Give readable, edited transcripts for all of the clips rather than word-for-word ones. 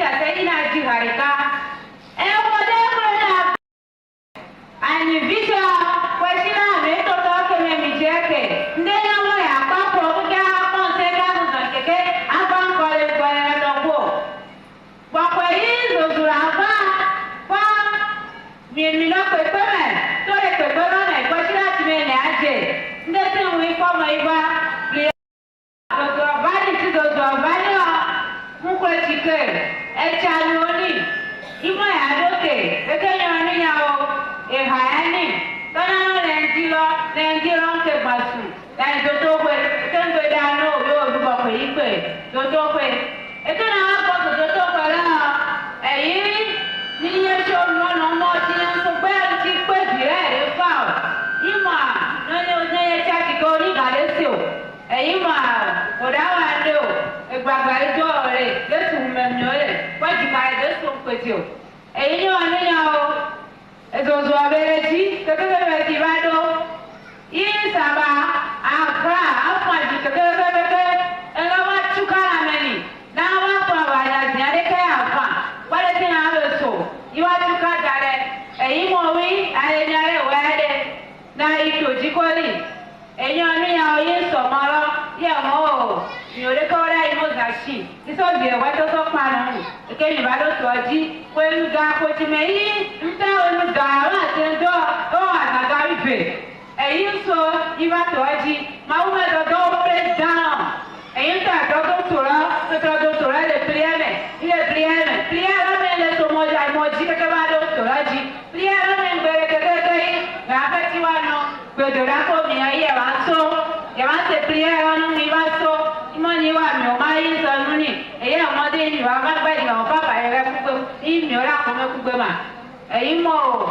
sasa ina jiharika mode mwana ani vita kwa shina meto toke memicheke ndena moya papo kuja konsega muzakeke aban kole kole ndongo kwa kwa hizo zurava kwa mienmino kwekome tole kwekome na kwa shina timene aje ndete mwiko maiba echaloni imo yadoke ekeyoni yawo ehayani kana lendilo nke basu dan dotokwe kendo dano yo dubo ko ipe dotokwe ekana ko dotokwe la eyi ni yeso no mo ti so pe ti pe dire fa ima no ne chati ko ni galesio eyi ma odawa ndo egbagba ejo re Jésù memnyo re kwaji ka Jésù kwetio eyi no anu ya o ezozo abereji kekeke ti bado yi saba afra afwaji kekeke elawa chukara meni na wa kwa wa ya nyare ka afa wale ti na so iwa chuka dare eyi mo wi ale nyare wede na ito jikoli eyi anu ya o yi so moro ye mo yore ko ra imo gashi iso je wa to so panu ke mi ba do toji ko enu ga ko ti me yi nta onu ga wa se do o agaga ife eyin so iba toji ma wo do do break down eyin ta do tora le priere me le to mo ja mo ji ke ba do toji priere me ngere ke ga ba ti wa no gbe do ra ko mi aye wa so ya ma se priere onu mi wa so imani wa mi o ma yi so nuni eye ọmọdé ni wa ba gba ìgbà wọn bàbá yẹrẹ kúgbẹ ìmì ọlá kọ mẹ kúgbẹ mà èyí mọ o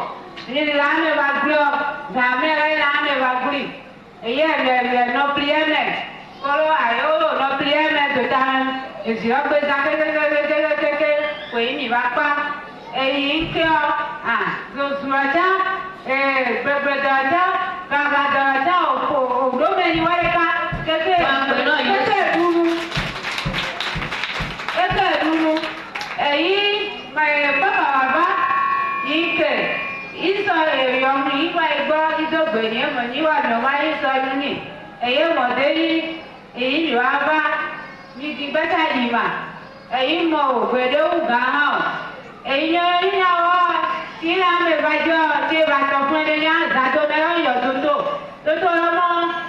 ní làmẹ wa gbé ọ làmẹ rẹ làmẹ wa gbé èyí ẹlẹ nọpìlẹmẹ kọlọ àyọwò nọpìlẹmẹ tó ta èsì ọgbẹ ta kékékékékéké kò yí mi bá pa èyí ń kí ọ lọsùn ọjà gbẹgbẹdọ ọjà gbàgbàdọ ọjà ògbómẹni wáyé ká kéké dúró èyí bàbá ike ìsọ èèyàn ìgbà ìgbọ́ ìdógbè ní ẹ̀mọ̀ níwà lọ́wọ́ ìsọ lónìí èyí mọ̀dé yìí èyí ni wàá bá ní ti gbẹ́sà ìmà èyí mọ̀ ògbèdè ògá hàn èyí ni ìyàwó tí láàmì ìbàjọ́ tí ìbàtọ̀ fún ẹni ní àzàtò mẹ́rọ̀ ìyọ̀ tótó lọ́mọ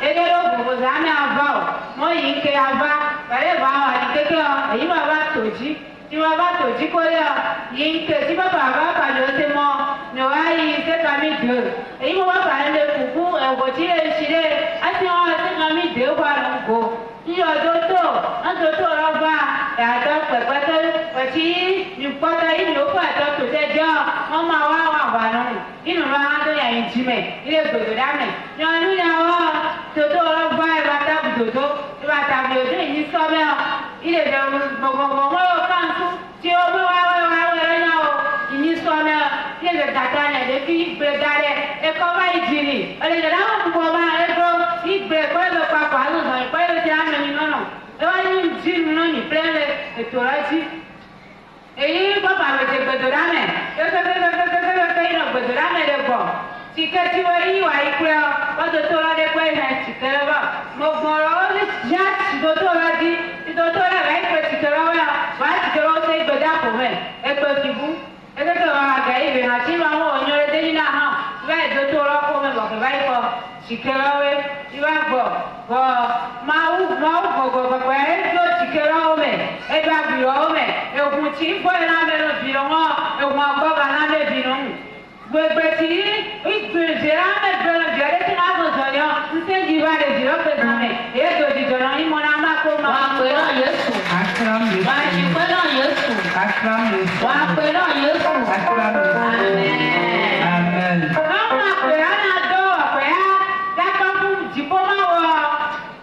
elérògùn kò sáàmì àbá ọ̀ mọ́ yìí ké àbá pẹ̀lú ìbá wọn àti kékeré ọ èyí máa bá tòjí tí wọn bá tòjí kórè ọ yìí ń ké tí bàbá pàdé ó ti mọ ní wàá yí sẹ́ka mi dè èyí mo bá pàdé lè kúkú ẹ̀wọ̀ tí lè ṣeré àti wọn sẹ́ka mi dè wà lóko yíyọ tótó rọ́bà ẹ̀dọ́ pẹ̀pẹ́tẹ́ pẹ̀tí ìpọ́tẹ́ yìí ló kọ́ ẹ̀dọ́ tó tẹ́jọ́ wọn máa wà lọ́rùn inú wa á tó yà yín jí mẹ́ ilé gbòdò dámẹ́ yọ̀ọ́nù yàwó tótó rọ́bà ìbátàbùdòdó yìí sọ́bẹ̀ ọ́ ilé ìdẹ̀rù gbọ̀ngbọ̀ngbọ̀n wọ́n kàn tún tí ó wí wá rẹ̀ náà o yìí sọ́bẹ̀ ọ́ ilé ìdẹ̀rù tàtà rẹ̀ lè fi ìgbé dalẹ̀ ẹ̀kọ́ bá ìjìnlẹ̀ ọ̀lẹ́dẹ̀ láwọn púpọ̀ máa ẹ̀kọ́ ìgbé pẹ́lú papọ̀ àlùfáà ìpẹ́lú ti àmì nínú ẹ̀wọ́n ní ìjìnlẹ̀ náà ní pẹ́lẹ̀ ètò rájí èyí bàbá mi ti gbẹdọ̀dámẹ̀ tiketi wo yi wa ikpe o wọ́n tó lọ dé pé ẹ̀ tìkẹ́rẹ́ bọ̀ mo gbọ́n ọ ní já tìtòtò rẹ di tìtòtò rẹ rẹ ìpè tìkẹ́rẹ́ wẹ̀ wà á tìkẹ́rẹ́ ó sé gbẹdẹ́ àpò mẹ́ ẹgbẹ́ tìbú ẹgbẹ́ wọn àgẹ́ ìbè àti ìwà wọn ò nyọrọ dé nínú àná ìwà ìdòtò rẹ kó mẹ́ bọ̀ kẹfà ikọ̀ tìkẹ́rẹ́ wẹ̀ ìwà gbọ̀ máa wù gbọ̀gbọ̀ pẹ̀ ẹgbẹ́ tìkẹ́rẹ́ wọ̀ mẹ́ ẹgbẹ́ àbìrọ̀ wọ̀ mẹ́ ẹ̀kùn tí gbọ́ ìlànà bìrọ̀ wọn ẹ̀kùn àgbọ̀gà lánàá bìrọ̀ gbẹgbẹtì ìgbèrè àmẹgbẹrẹ jẹrẹ tí wọn bọ sọyọ ntẹjì bá lè jìrọ pé sàmẹ èyí tó di jọrọ yín mọ náà má kó ma. wàá pè náà Jésù. Akram Jésù. wàá sì pé náà Jésù. Akram Jésù. wàá pè náà Jésù. Akram Jésù. Amen. lọ́wọ́ àpè àná dọ́ ọ̀pẹ́ á dákọ́ fún jìbọ́ máa wọ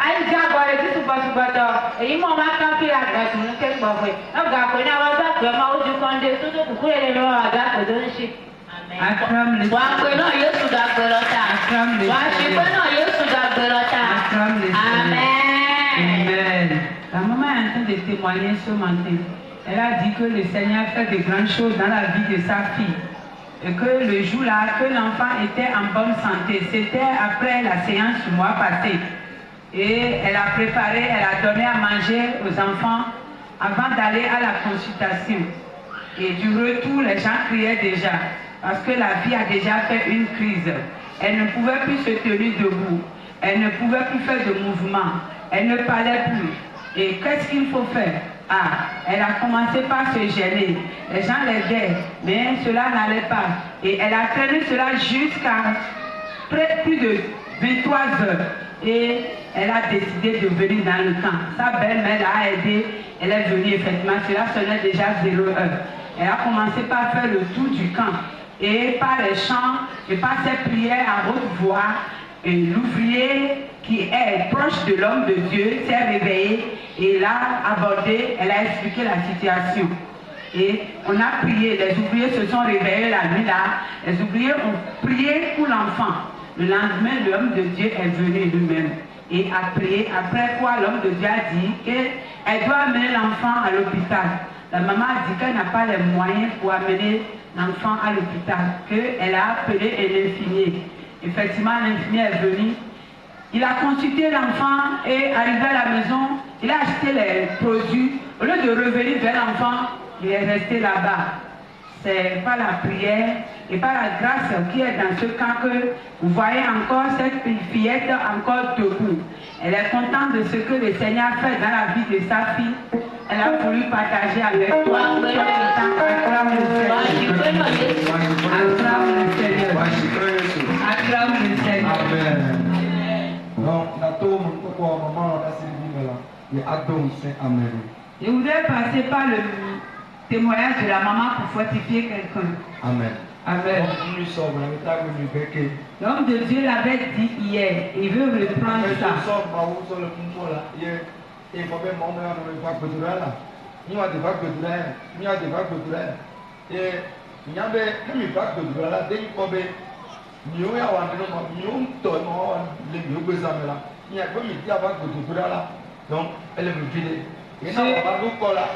àyíjà gbọ́dọ̀ tí ṣùgbọ́sùgbọ́dọ̀ èyí mọ̀ máa kán kí àgbàtún kẹ́gbọ̀n pé ọ̀gá àpè náà wọ́n dàpẹ́ máa ojú kan dé tó tó kúkú èrè lọ́wọ́ àdàpẹ́ tó ń ṣe. Akram Jésù. wàá pè náà Jésù dàgbé lọ́tà. Akram Jésù. wàá sì pé náà Jésù dàgbé lọ́tà. Akram Jésù. Amen. Amen. La maman est en train de témoigner ce matin. Elle a dit que le Seigneur fait de grandes choses dans la vie de sa fille. Et que le jour-là, que l'enfant était en bonne santé, c'était après la séance du mois passé. Et elle a préparé, elle a donné à manger aux enfants avant d'aller à la consultation. Et du retour, les gens criaient déjà, parce que la fille a déjà fait une crise. Elle ne pouvait plus se tenir debout. Elle ne pouvait plus faire de mouvement. Elle ne parlait plus. Et qu'est-ce qu'il faut faire? Ah, elle a commencé par se gêner. Les gens l'aidaient, mais cela n'allait pas. Et elle a traîné cela jusqu'à plus de 23 heures. Et elle a décidé de venir dans le camp. Sa belle-mère l'a aidée. Elle est venue effectivement. Cela sonnait déjà 0 heure. Elle a commencé par faire le tour du camp. Et par les chants et par ses prières à haute voix, l'ouvrier qui est proche de l'homme de Dieu s'est réveillé et l'a abordé, elle a expliqué la situation. Et on a prié, les ouvriers se sont réveillés la nuit là, les ouvriers ont prié pour l'enfant. Le lendemain, l'homme de Dieu est venu lui-même et a prié, après quoi l'homme de Dieu a dit qu'elle doit amener l'enfant à l'hôpital. La maman a dit qu'elle n'a pas les moyens pour amener l'enfant à l'hôpital, qu'elle a appelé un infirmier. Effectivement, l'infirmier est venu. Il a consulté l'enfant et arrivé à la maison, il a acheté les produits. Au lieu de revenir vers l'enfant, il est resté là-bas. C'est par la prière et par la grâce qui est dans ce camp que vous voyez encore cette fillette encore debout. Elle est contente de ce que le Seigneur a fait dans la vie de sa fille. Elle a voulu partager avec toi. Acclame le Seigneur. Acclame le Seigneur. Acclame le Seigneur. Amen. Je voudrais passer par le témoignage de la maman pour fortifier quelqu'un. Amen. Amen. L'homme de Dieu l'avait dit hier, il veut reprendre ça. Donc, elle est vidée. Et là, on va nous coller.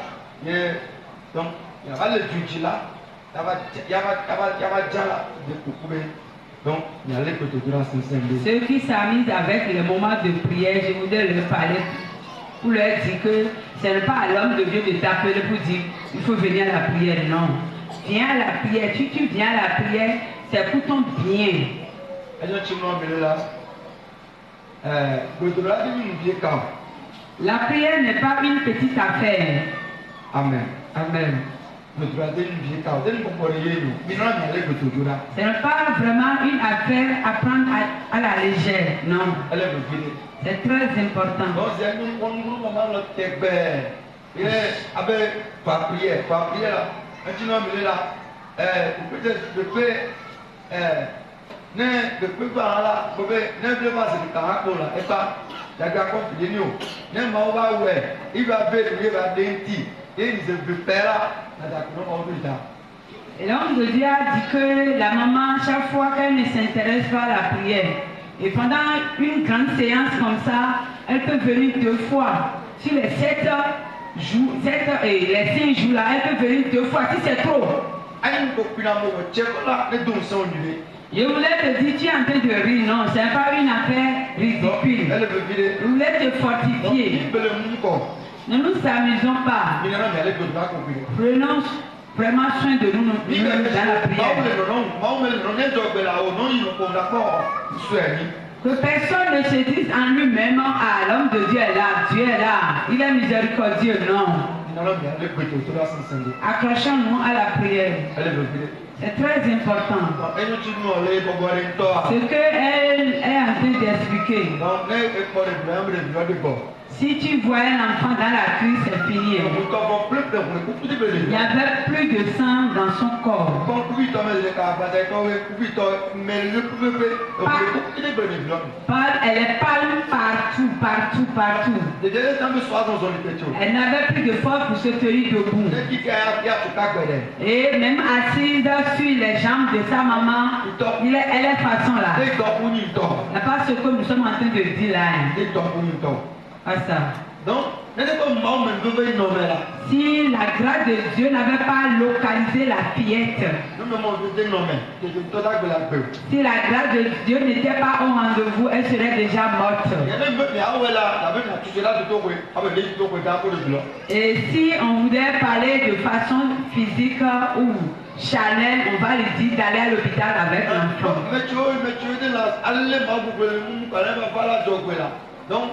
Donc, il y a le juge là. Donc, il y a les côtés de la Saint-Saint. Ceux qui s'amusent avec les moments de prière, je voudrais leur parler pour leur dire que ce n'est pas à l'homme de Dieu de t'appeler pour dire il faut venir à la prière. Non. Viens à la prière. Si tu viens à la prière, c'est pour ton bien. La prière n'est pas une petite affaire. Amen. Amen. Ce n'est pas vraiment une affaire à prendre à la légère, non. C'est très important. Et l'homme de Dieu a dit que la maman, chaque fois qu'elle ne s'intéresse pas à la prière, et pendant une grande séance comme ça, elle peut venir 2 fois. Sur les 7 jours, et les 5 jours là, elle peut venir 2 fois si c'est trop. Je voulais te dire, tu es en train de rire, non, ce n'est pas une affaire ridicule. Je voulais te fortifier. Ne nous amusons pas. Prenons vraiment soin de nous dans la prière. Que personne ne se dise en lui-même, ah, l'homme de Dieu est là, Dieu est là, il est miséricordieux, non. Accrochons-nous à la prière. C'est très important. Ce qu'elle est en train d'expliquer. Si tu vois un enfant dans la crise, c'est fini. Il n'y avait plus de sang dans son corps. Elle est pâle partout. Elle n'avait plus de force pour se tenir debout. Et même assise sur les jambes de sa maman, elle est façon là. Il n'y a pas ce que nous sommes en train de dire là. Pas ça. Donc, si la grâce de Dieu n'avait pas localisé la fillette, si la grâce de Dieu n'était pas au rendez-vous, elle serait déjà morte. Et si on voudrait parler de façon physique ou charnelle, on va lui dire d'aller à l'hôpital avec l'enfant. Donc,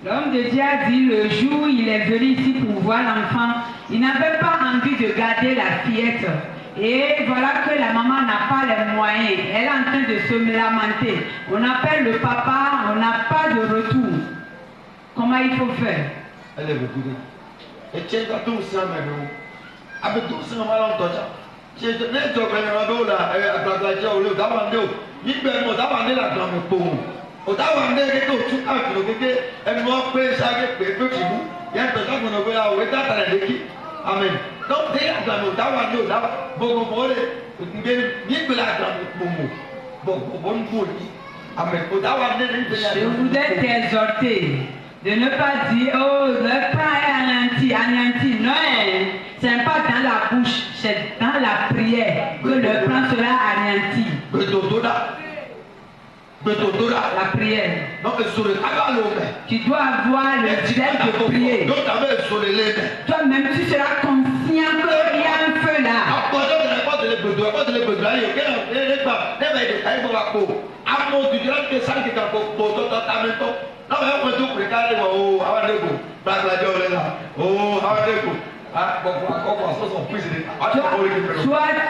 l'homme de Dieu a dit le jour où il est venu ici pour voir l'enfant, il n'avait pas envie de garder la fillette. Et voilà que la maman n'a pas les moyens. Elle est en train de se lamenter. On appelle le papa, on n'a pas de retour. Comment il faut faire? Elle est venue. Et tiens, quand on s'est amené, avec tout ce que je n'ai pas amen. Donc, je voudrais t'exhorter de ne pas dire, oh, le pain est anéanti. Non, ce n'est pas dans la bouche, c'est dans la prière que le pain sera anéanti. La prière. Tu dois avoir le zèle de prier. Toi-même, tu seras conscient qu'il y a un feu là.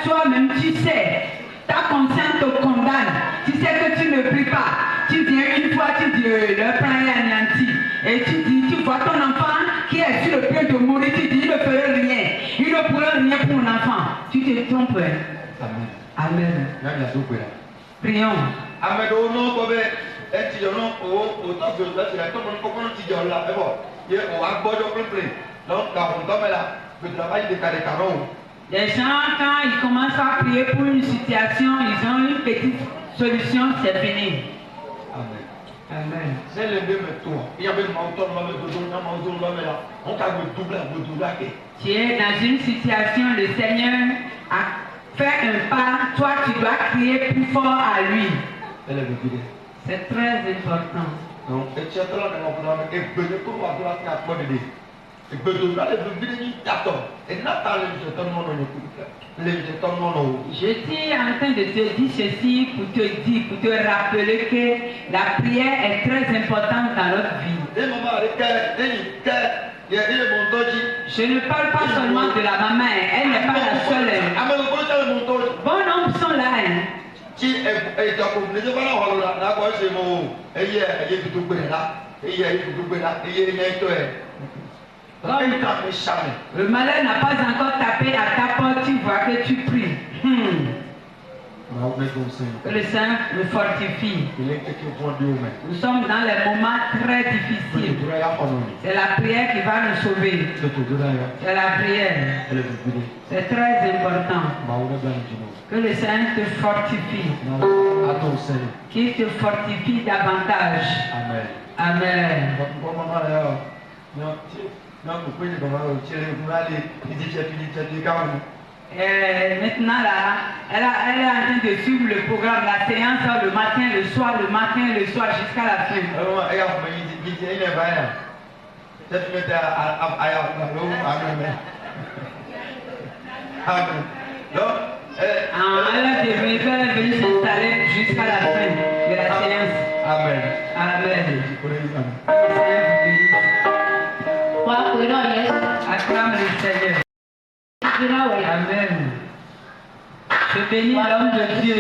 Toi-même, tu sais. Ta conscience te condamne. Tu sais que tu ne pries pas. Tu viens une fois, tu dis le pain est anéanti. Et tu dis, tu vois ton enfant qui est sur le point de mourir, tu dis, il ne ferait rien. Il ne pourrait rien pour mon enfant. Tu te trompes. Amen. Amen. Prions. Les gens, quand ils commencent à prier pour une situation, ils ont une petite solution, c'est fini. Amen. Amen. Tu es dans une situation, le Seigneur a fait un pas, toi tu dois crier plus fort à lui. C'est très important. Je suis en train de te dire ceci pour te rappeler que la prière est très importante dans notre vie. Je ne parle pas seulement de la maman, elle n'est pas la seule. Bon nombre sont là. Le malheur n'a pas encore tapé à ta porte, tu vois que tu pries. Que le Seigneur me fortifie. Nous sommes dans les moments très difficiles. C'est la prière qui va nous sauver. C'est la prière. C'est très important. Que le Seigneur te fortifie. Qu'il te fortifie davantage. Amen. Maintenant là, elle est en train de suivre le programme, la séance le matin, le soir, jusqu'à la fin. Elle est venue s'installer jusqu'à la fin de la séance. Amen. Amen. Acclame le Seigneur. Amen. Je bénis l'homme de Dieu.